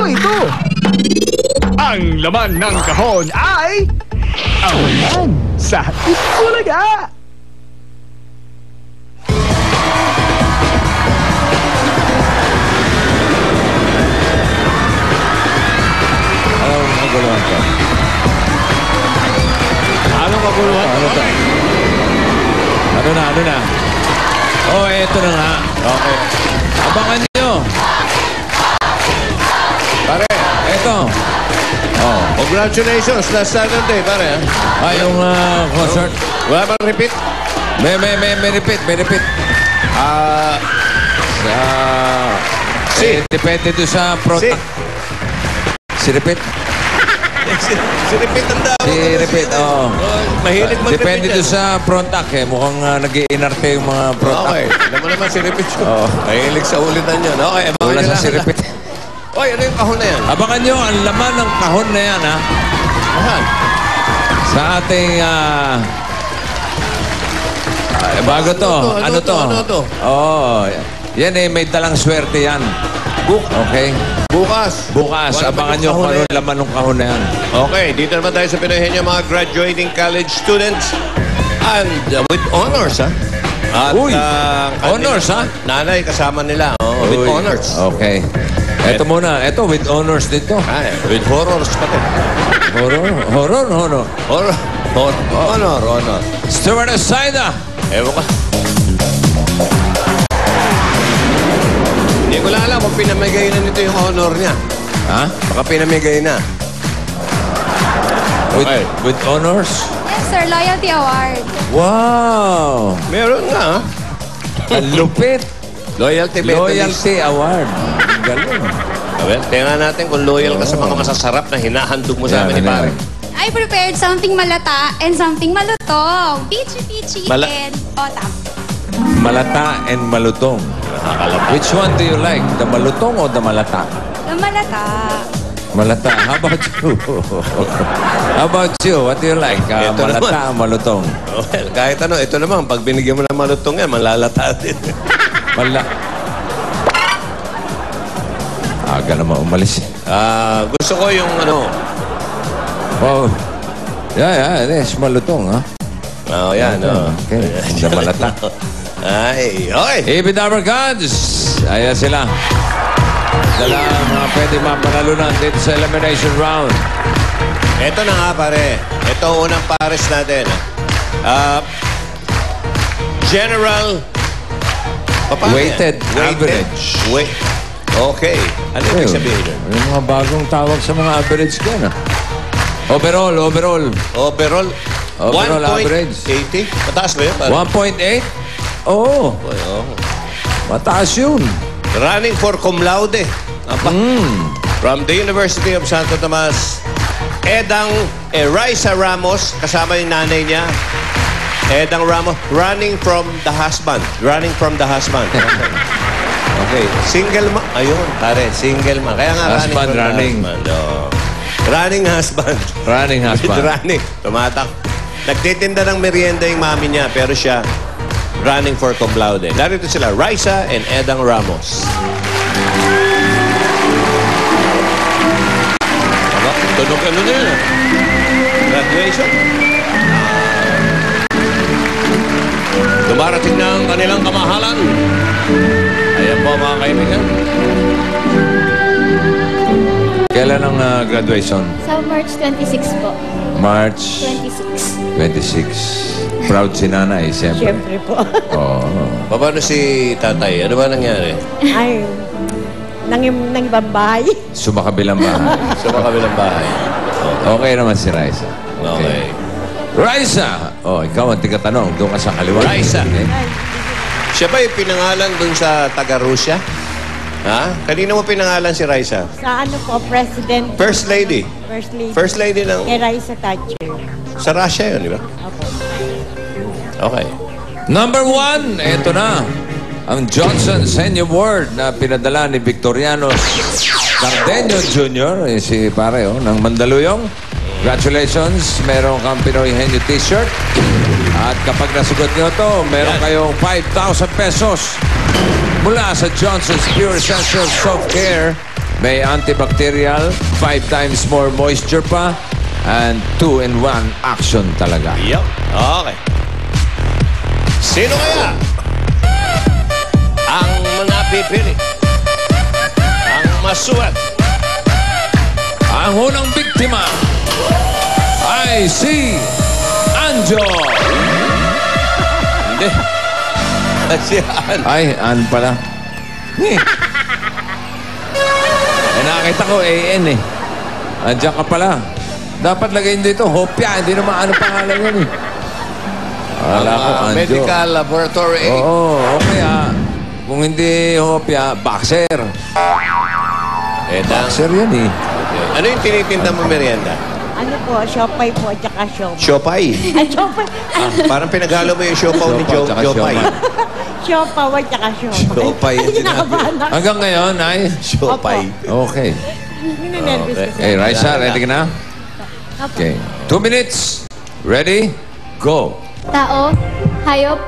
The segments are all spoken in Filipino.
ito. Ang laman ng kahon ay... Awalan sa Itbulaga. Anong kaguluhan ka? Anong kaguluhan? Ano na? Oh, eto na nga. Okay. Abangan nyo. Pare, Eto. Oh. congratulations. Last Saturday, pare. Yung concert. Wala bang repeat? May repeat. Depende doon sa product. Si repeat. Si repeat ang daw. Si repeat, oo. Mahilig mag-repeat. Depende doon sa product eh. Mukhang nag-iinarte yung mga product. Okay. Alam mo naman si repeat yun. Mahilig sa ulitan yun. Okay, abangan Wala nyo sa lang. si repeat. Oy, ano yung kahon na yan? Abangan nyo ang laman ng kahon na yan, ha? Ahan. Sa ating... bago to. Ano to? Oo. Yan eh, may dalang swerte yan. Okay? Bukas. Bukas, Wala abangan pa nyo yung kung kahon ano na yan. laman ng kahon na yan. Okay, dito naman tayo sa Pinoy Henyo, mga graduating college students. And with honors, ha? At, Uy, kanilang honors, ha? Nanay, kasama nila. Oh, with Uy, honors. Okay. Ito muna. Ito, with honors dito. Ay, with horrors pati. Honor. Honor. Stuart Asida. Ewan ka. Hindi ko lang alam kung pinamigay na nito yung honor niya. Ha? Baka pinamigay na. With honors? Yes, sir. Loyalty Award. Wow! Meron nga, ha? Ang lupit. Loyalty medalist. Loyalty Award. Ang galing. Well, tingnan natin kung loyal ka sa mga masasarap na hinahandog mo sa amin ni pare. I prepared something malata and something malutong. Peachy Mala- and otap. Malata and malutong. Which one do you like? The malutong or the malata? The malata. Malata. How about you? How about you? What do you like? Ito Malata o malutong? Well, kahit ano, ito naman, pag binigyan mo ng malutong yan, malalata din. Aga naman umalis. Gusto ko yung ano. Oh. Yeah, it is malutong, ha? Oh, yan, oh. Okay. The malata. Ay, okay. Ibig Dabber Gods. Ayan sila. Dala mga pwede mapanalunan dito sa elimination round. Ito na nga, pare. Ito ang unang pares natin. General... Paano Weighted yan? average. Okay. Ano ibig sabihin yun? Yung mga bagong tawag sa mga average ko, na. Overall. Overall Average. 1.80? Mataas ba yun? 1.8? Oo. Mataas yun. Running for cum laude. From the University of Santo Tomas, Edang Raisa Ramos, kasama yung nanay niya. Edang Ramos, running from the husband. Okay. Single ma... Ayun, pare, single ma. Kaya nga Husband running. Running husband. Running husband. Running. Tumatak. Nagtitinda ng merienda yung mami niya, pero siya running for cum laude. Narito sila, Raisa and Edang Ramos. Tunog ano na yun? Graduation. Dumarating na ang kanilang kamahalan. Ayan po mga kaibigan. Kailan ang graduation? Sa March 26 po. March 26. Proud si nanay, siyempre. Siyempre po. Oo. Paano si tatay? Ano ba nangyari? Ay, nang ibang bahay. Sumakabilang bahay. Sa kabilang bahay. Okay naman si Raisa. Okay. Raisa! Oh, ikaw ang tigatanong. Doon ka sa kaliwa. Raisa. Okay. Siya ba yung pinangalan dun sa taga-Russia? Ha? Kanina mo pinangalan si Raisa? Sa ano po, President. First Lady. First Lady. First Lady ng... Raisa Thatcher. Sa Russia yun, di ba? Opo. Okay. Number 1, eto na. Ang Johnson Senior Award na pinadala ni Victoriano Cardeño Jr. Si pare, ng Mandaluyong. Congratulations. Meron kang Pinoy Henyo t-shirt. At kapag nasugot nyo to, meron kayong 5,000 pesos mula sa Johnson's Pure Essential Soft Care may antibacterial, 5 times more moisture pa, and 2-in-1 action talaga. Yup. Okay. Sino kaya ang napipili? Ang masuwat. Ang unang biktima ay si Anjo. Hindi. Si Ann. Ay, Ann pala. Nakita ko AN eh. Andiyan ka pala. Dapat lagay dito, Hopia. Hindi naman ano pangalan yan eh. Wala ko, Anjo. Medical Laboratory. Oo, okay ah. Kung hindi Hopia, Boxer. Boxer yan eh. Ano yung tinitinda mo merienda? Ano po, siopay po, at saka siopay. Siopay. Ay, siopay. Parang pinaghalo mo yung siopaw ni Siopaw tsaka Siopay. Siopaw at saka siopay. Siopay yung Ay, kinakabahan ako. Hanggang ngayon ay... Siopay. Okay. Ninenervous Okay. ko. Okay, Raisa, ready ka na? Okay. 2 minutes. Ready? Go. Tao. Hayop.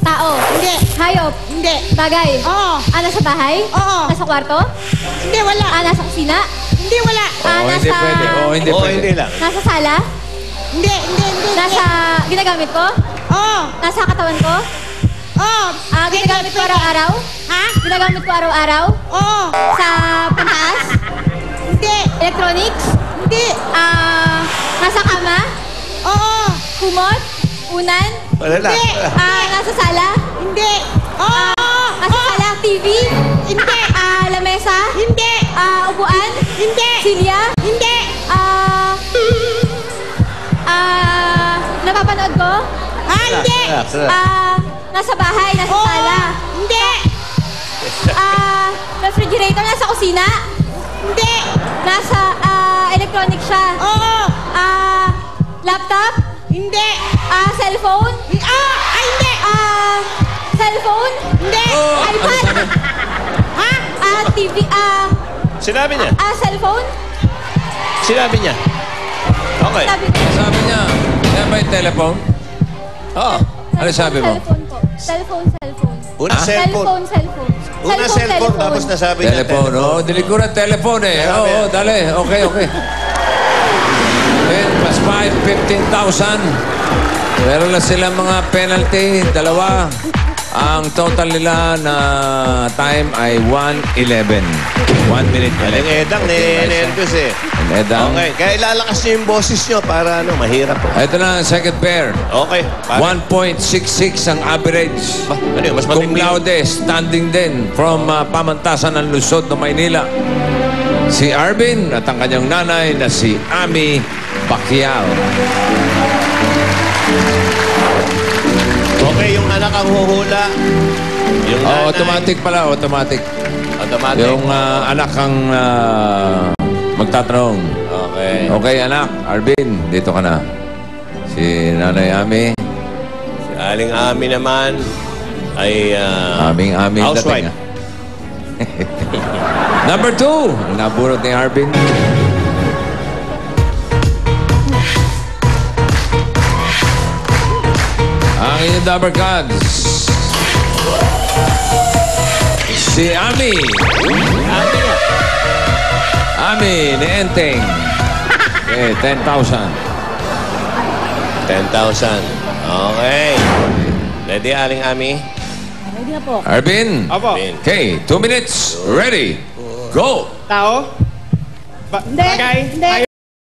Tao. Hindi. Hayop. Hindi. Bagay. Oo. Nasa bahay? Oo. Nasa kwarto? Hindi, wala. Nasa kusina? Hindi, wala. Oo, hindi nasa... pwede. Oo, hindi Oo, pwede. hindi lang. Nasa sala? Hindi, hindi, hindi. Nasa... Ginagamit ko? Oo. Nasa katawan ko? Oo. Ginagamit ko araw-araw? Ha? Ginagamit ko araw-araw? Oo. Sa pantaas? Hindi. Electronics? Hindi. Nasa kama? Oo. Kumot? Unan? Wala lang. Hindi. Nasa sala? Hindi. Oo. Nasa sala? TV? Hindi. Lamesa? Hindi. Upuan? Hindi. Silya? Hindi. Napapanood ko? Hindi. Nasa bahay? Nasa Oo. sala? Hindi. Refrigerator? Nasa kusina? Hindi. Nasa electronic siya? Oo. Laptop? Hindi. Cellphone? Hindi. Cellphone? Hindi. iPad? Ha? TV? Sinabi niya. Cellphone? Sinabi niya. Okay. Sabi Sabi niya, yan ba yung telephone? Oo. Ano sabi mo? Cellphone po. Cellphone. Una cellphone. Cellphone. Una cellphone, tapos nasabi niya Telephone, oh. Dilikuran, telephone eh. Oo, oh, dali. Okay. 10 plus 5, 15,000. Meron na silang mga penalty, dalawa. Ang total nila na time ay 1:11. 1 minute. Galing Edang, nervous eh. Edang. Okay, kaya ilalakas niyo yung boses niyo para mahirap po. Ito na ang second pair. Okay. 1.66 ang average. Ano yun, mas Cum matindi. laude, standing din from Pamantasan ng Luzon ng Maynila. Si Arvin at ang kanyang nanay na si Ami Pacquiao. Okay, yung anak ang huhula. Yung nanay. Automatic pala, automatic. Automatic. Yung anak ang magtatanong. Okay. Okay, anak, Arvin, dito ka na. Si Nanay Ami, Si Aling Ami naman ay Ami housewife. dating. Number 2, ang naburot ni Arvin. Ang inyong Dabber Cards. Si Ami. Ami ni Enteng. Okay, 10,000. 10,000. Okay. Ready, Aling Ami? Ready na po. Arvin. Apo. Bin. Okay, 2 minutes. Ready. Go. Tao. Hindi. Bagay. Hindi.